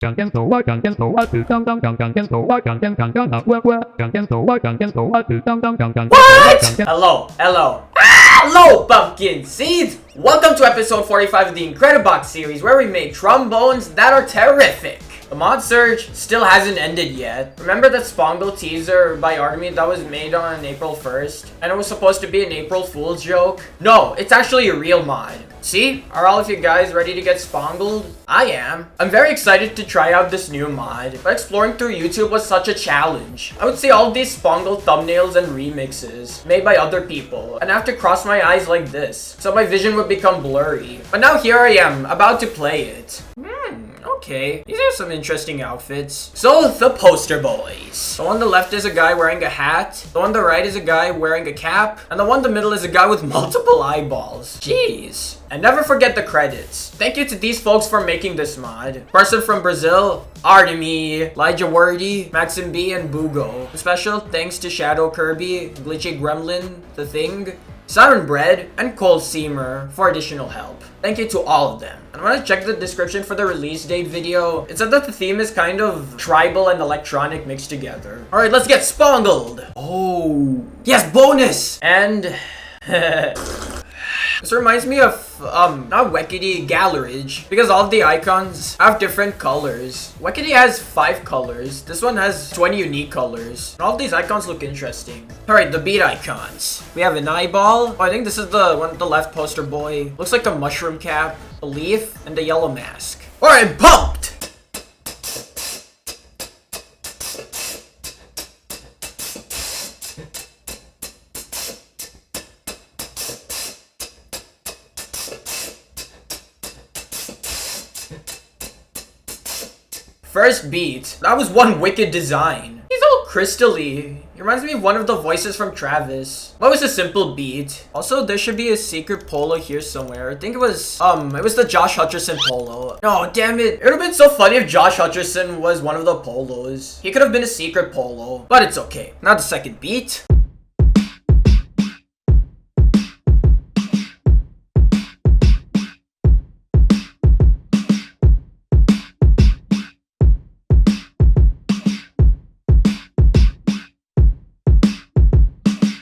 Trận dân thủ á, trận dân thủ á, từ trong trong trận trận dân thủ á, trận dân trận trận quơ quơ, trận dân thủ á, trận dân thủ á, từ trong trong trận trận What? Hello. Hello, pumpkin seeds! Welcome to episode 45 of the Incredibox series, where we make trombones that are terrific. The mod surge still hasn't ended yet. Remember that Shpongle teaser by Army that was made on April 1st? And it was supposed to be an April Fool's joke? No, it's actually a real mod. See? Are all of you guys ready to get Shpongled? I am. I'm very excited to try out this new mod, but exploring through YouTube was such a challenge. I would see all of these Shpongle thumbnails and remixes made by other people, and I have to cross my eyes like this, so my vision would become blurry. But now here I am, about to play it. Okay, these are some interesting outfits. So, the poster boys. The one on the left is a guy wearing a hat, the one on the right is a guy wearing a cap, and the one in the middle is a guy with multiple eyeballs. Jeez. And never forget the credits. Thank you to these folks for making this mod. Person from Brazil, Artemy, Elijah Wordy, Maxim B, and Bugo. Special thanks to Shadow Kirby, Glitchy Gremlin, The Thing, Saturn Bread, and Cold Seamer for additional help. Thank you to all of them. And when I checked the description for the release date video, it said that the theme is kind of tribal and electronic mixed together. Alright, let's get Shpongled! Oh, yes, bonus! And this reminds me of, not Wekity, Galleridge, because all of the icons have different colors. Wekity has 5 colors, this one has 20 unique colors, and all of these icons look interesting. Alright, the beat icons. We have an eyeball. Oh, I think this is the one, the left poster boy. Looks like a mushroom cap, a leaf, and a yellow mask. Alright, pumped! First beat. That was one wicked design. He's all crystally. He reminds me of one of the voices from Travis. That was a simple beat. Also, there should be a secret polo here somewhere. I think it was the Josh Hutcherson polo. No, damn it. It would have been so funny if Josh Hutcherson was one of the polos. He could have been a secret polo, but it's okay. Now the second beat.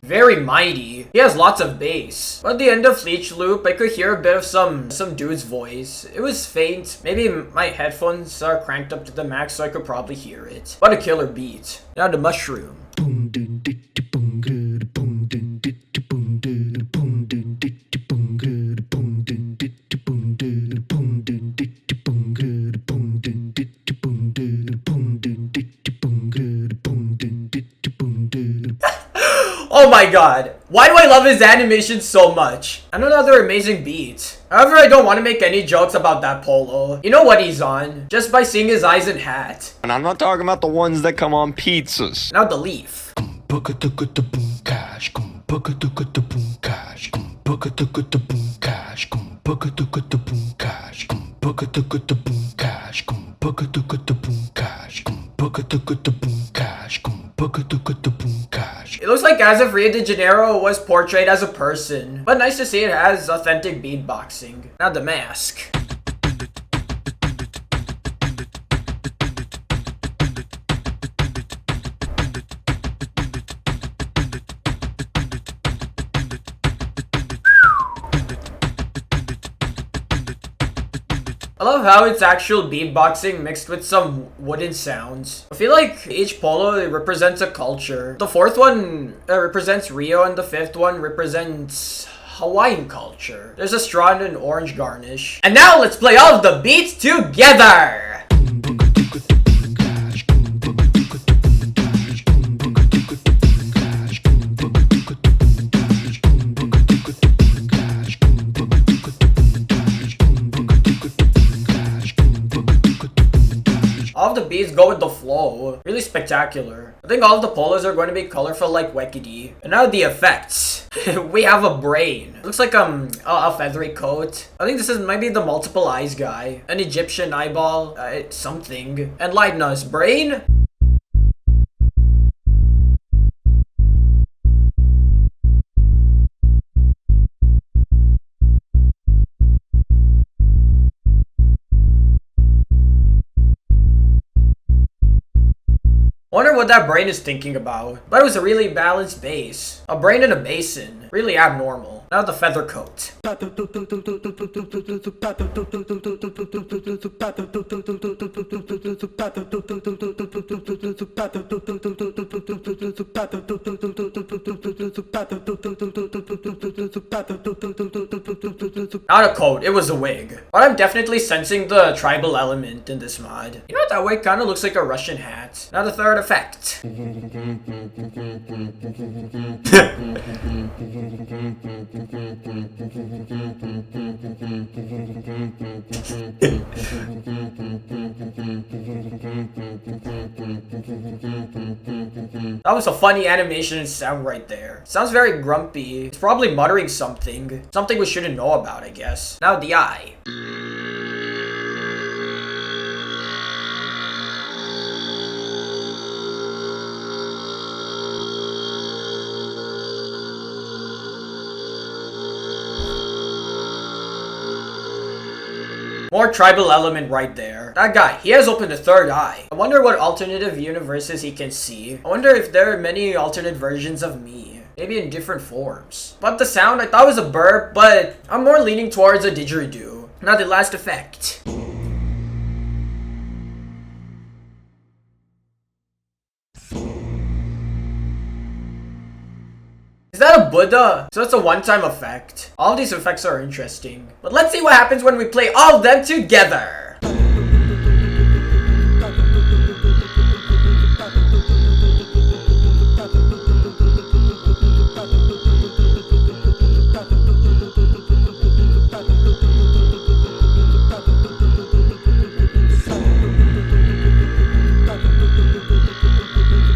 Very mighty. He has lots of bass. But at the end of each loop, I could hear a bit of some dude's voice. It was faint. Maybe my headphones are cranked up to the max so I could probably hear it. What a killer beat. Now the mushroom. Oh my god, why do I love his animation so much? And another amazing beat. However, I don't want to make any jokes about that polo. You know what he's on, just by seeing his eyes and hat. And I'm not talking about the ones that come on pizzas. Now the leaf. It looks like as if Rio de Janeiro was portrayed as a person, but nice to see it has authentic beatboxing. Now the mask. I love how it's actual beatboxing mixed with some wooden sounds. I feel like each polo represents a culture. The fourth one represents Rio, and the fifth one represents Hawaiian culture. There's a straw and an orange garnish. And now let's play all of the beats together! All of the beats go with the flow. Really spectacular. I think all of the polos are going to be colorful like Wekity. And now the effects. We have a brain. Looks like a feathery coat. I think this is maybe the multiple eyes guy. An Egyptian eyeball. Something. And lightness. Brain? I wonder what that brain is thinking about. But it was a really balanced bass. A brain in a basin. Really abnormal. Now the feather coat. Not a coat, it was a wig. But I'm definitely sensing the tribal element in this mod. You know what, that wig kind of looks like a Russian hat. Now the third effect. That was a funny animation and sound right there. Sounds very grumpy. It's probably muttering something. Something we shouldn't know about, I guess. Now the eye. More tribal element right there. That guy, he has opened a third eye. I wonder what alternative universes he can see. I wonder if there are many alternate versions of me. Maybe in different forms. But the sound I thought was a burp, but I'm more leaning towards a didgeridoo. Now the last effect. Is that a Buddha? So it's a one-time effect. All of these effects are interesting. But let's see what happens when we play all of them together.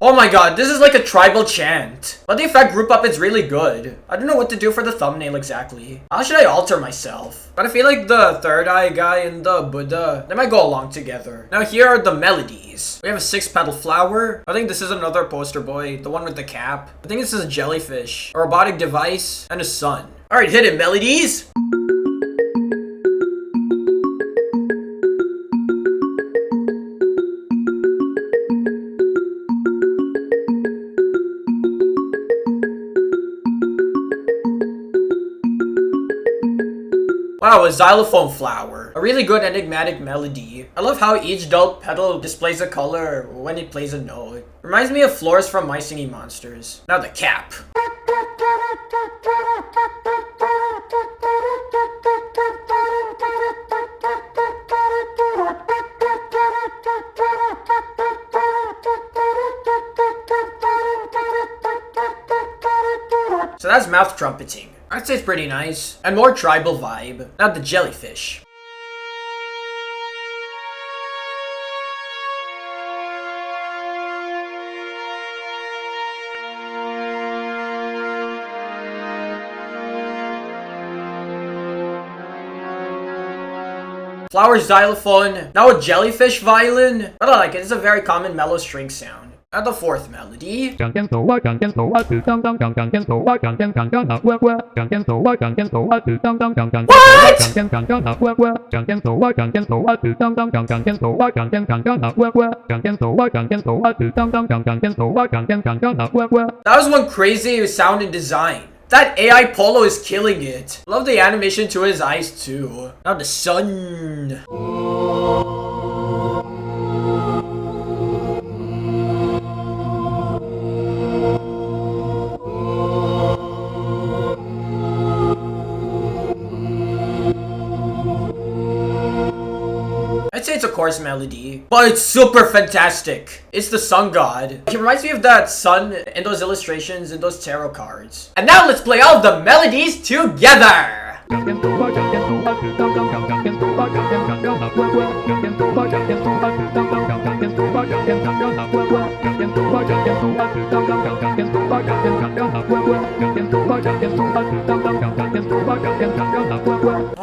Oh my god, this is like a tribal chant. But the effect group up is really good. I don't know what to do for the thumbnail exactly. How should I alter myself? But I feel like the third eye guy and the Buddha, they might go along together. Now here are the melodies. We have a 6-petal flower. I think this is another poster boy, the one with the cap. I think this is a jellyfish, a robotic device, and a sun. Alright, hit it, melodies! Wow, a xylophone flower. A really good enigmatic melody. I love how each dull petal displays a color when it plays a note. Reminds me of Floors from My Singing Monsters. Now the cap. So that's mouth trumpeting. I'd say it's pretty nice. And more tribal vibe. Now the jellyfish. Flower xylophone. Now a jellyfish violin. I like it. It's a very common mellow string sound. Now the fourth melody. What? That was one crazy sound and design. That AI polo is killing it. Love the animation to his eyes too. Now the sun. I'd say it's a chorus melody, but it's super fantastic. It's the sun god. He reminds me of that sun in those illustrations and those tarot cards. And now let's play all of the melodies together! Oh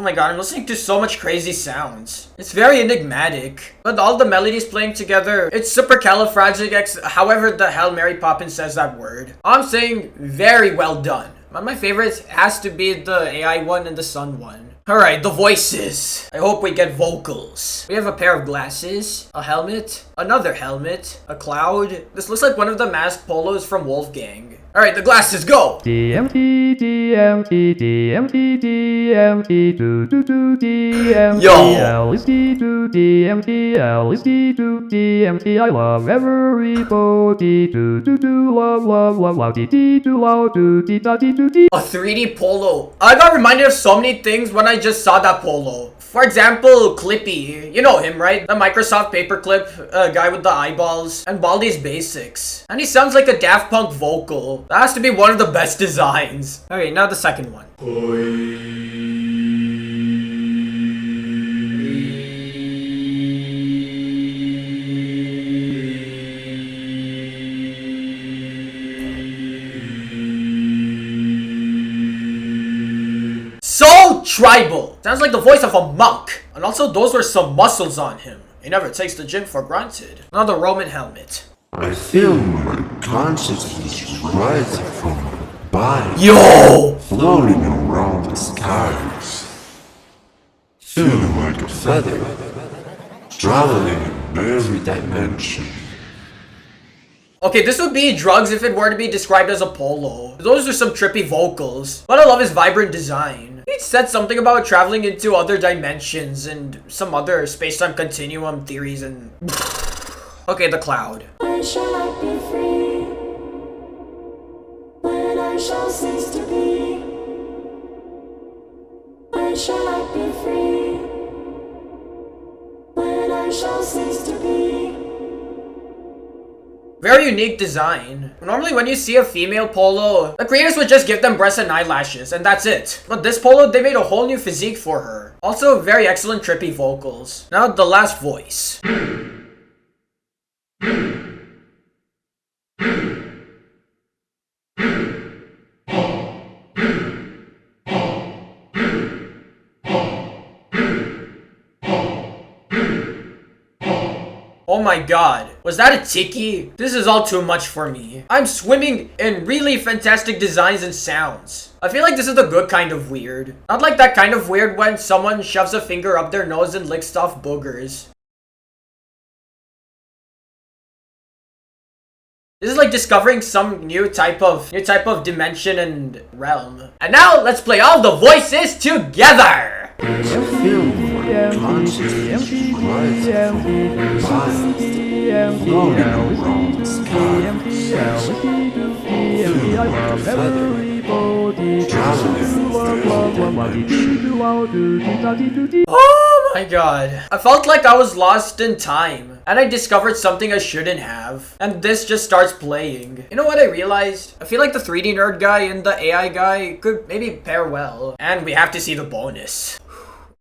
my god, I'm listening to so much crazy sounds. It's very enigmatic. But all the melodies playing together, it's supercalifragilistic, however the hell Mary Poppins says that word. I'm saying very well done. But my favorite has to be the AI one and the sun one. Alright, the voices. I hope we get vocals. We have a pair of glasses, a helmet, another helmet, a cloud. This looks like one of the masked polos from Wolfgang. Alright, the glasses, go! DMT, DMT, DMT, DMT, do do do DMT, Yo. LSD do DMT, LSD do DMT. I love everybody, do do do, love love love love, dee dee do love do dee da dee do dee. A 3D polo. I got reminded of so many things when I just saw that polo. For example, Clippy. You know him, right? The Microsoft paperclip guy with the eyeballs. And Baldi's Basics. And he sounds like a Daft Punk vocal. That has to be one of the best designs. Okay, now the second one. So tribal. Sounds like the voice of a monk. And also those were some muscles on him. He never takes the gym for granted. Another Roman helmet. I feel my consciousness rising from my body, Yo! floating around the skies, feeling like a feather, traveling in every dimension. Okay, this would be drugs if it were to be described as a polo. Those are some trippy vocals. But I love his vibrant design. He said something about traveling into other dimensions and some other space-time continuum theories and... Okay, the cloud. When shall I be free? When I shall cease to be? When shall I be free? When I shall cease to be? Very unique design. Normally when you see a female polo, the creators would just give them breasts and eyelashes and that's it. But this polo, they made a whole new physique for her. Also very excellent trippy vocals. Now the last voice. Oh my god, was that a tiki? This is all too much for me. I'm swimming in really fantastic designs and sounds. I feel like this is the good kind of weird. Not like that kind of weird when someone shoves a finger up their nose and licks off boogers. This is like discovering some new type of dimension and realm. And now let's play all the voices together. I feel my consciousness rising from my body, floating around the skies, feeling like a feather, traveling in every Oh my god. I felt like I was lost in time. And I discovered something I shouldn't have. And this just starts playing. You know what I realized? I feel like the 3D nerd guy and the AI guy could maybe pair well. And we have to see the bonus.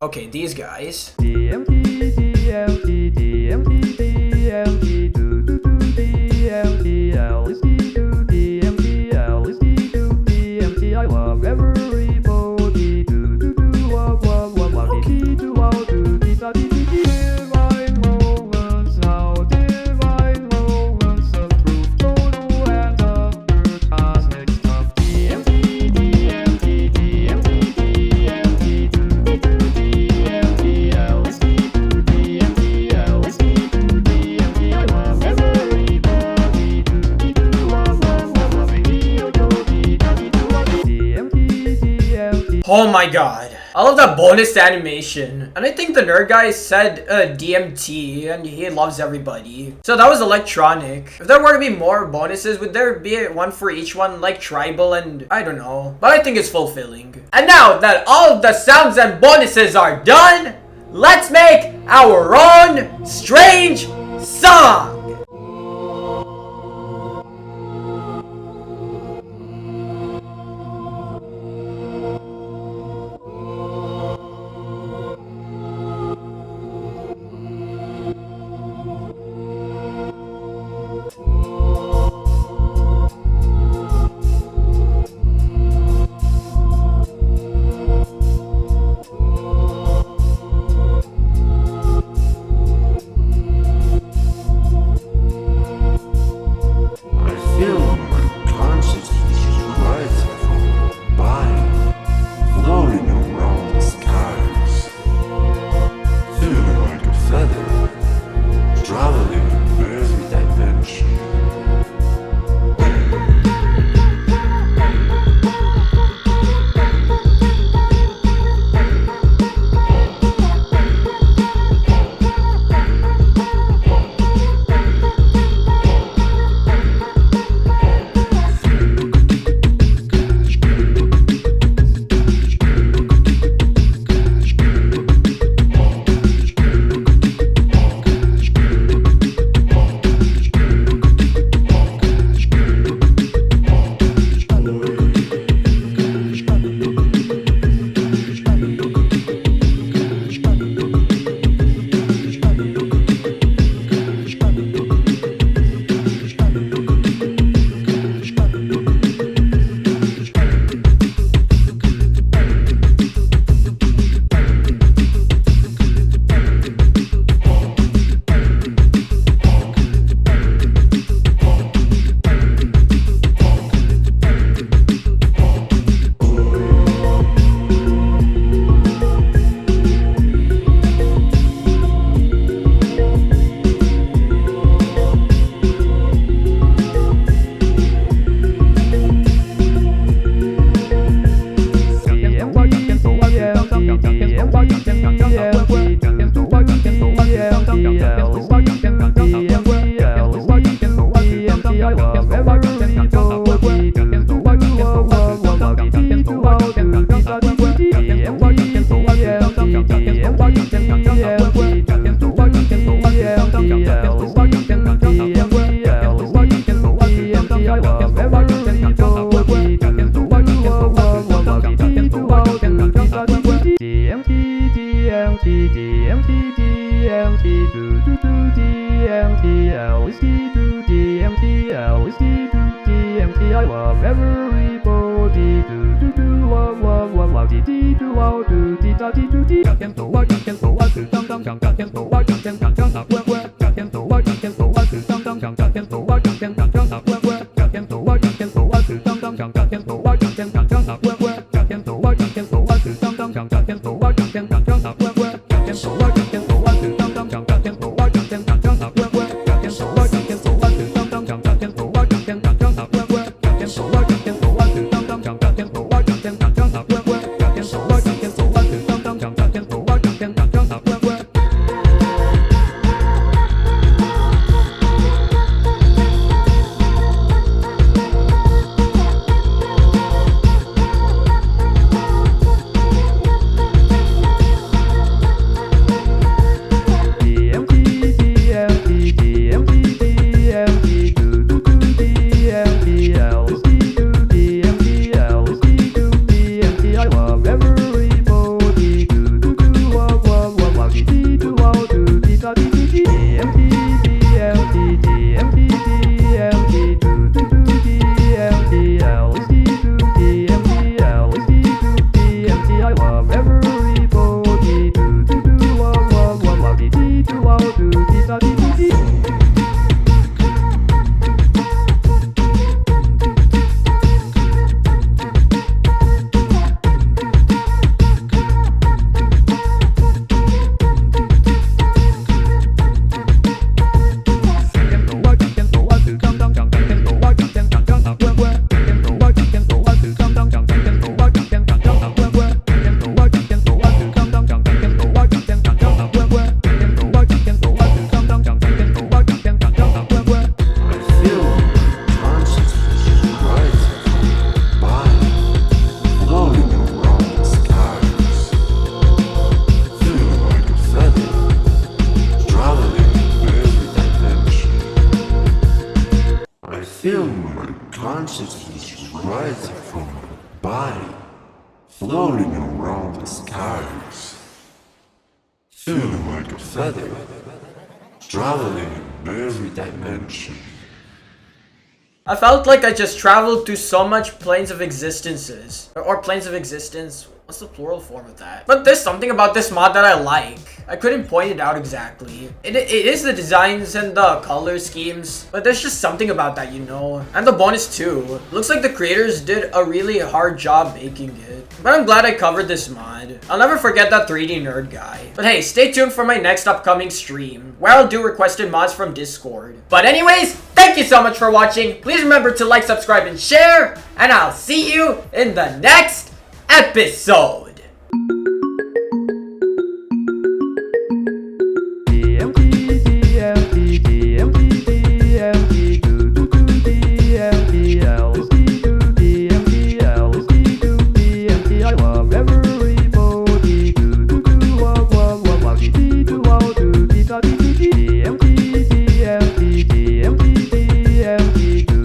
Okay, these guys. DMT, DMT, DMT, DMT, do do do DMT, LSD do DMT, LSD do DMT. I love everybody, do do do, love love love love, dee dee do love do dee da dee dee dee. Divine moments, now divine moments of truth, total and utter cosmic stuff. DMT, DMT, DMT, DMT, do do do DMT, LSD do DMT, LSD do DMT. I love everybody, do dee do, love love love love, dee dee do dee da dee do love DMT, DMT. Oh my god. I love that bonus animation. And I think the nerd guy said DMT and he loves everybody. So that was electronic. If there were to be more bonuses, would there be one for each one like tribal and I don't know. But I think it's fulfilling. And now that all of the sounds and bonuses are done, let's make our own strange song. I love everybody. Love, love, love, love, wow, can't so what, can't so what, can't so what, can't so what, can't so what, can't so what, can't so what, can't so what, can't so what, can't so what, can't so what, can't so what, can't so what, can't so what, can't so what, can't so what, Feel my consciousness rising from my body, floating around the skies. Feeling like a feather, traveling in every dimension. I felt like I just traveled to so much planes of existences. Or planes of existence. What's the plural form of that? But there's something about this mod that I like. I couldn't point it out exactly. It is the designs and the color schemes, but there's just something about that, you know. And the bonus too. Looks like the creators did a really hard job making it. But I'm glad I covered this mod. I'll never forget that 3D nerd guy. But hey, stay tuned for my next upcoming stream, where I'll do requested mods from Discord. But anyways, thank you so much for watching. Please remember to like, subscribe, and share. And I'll see you in the next episode.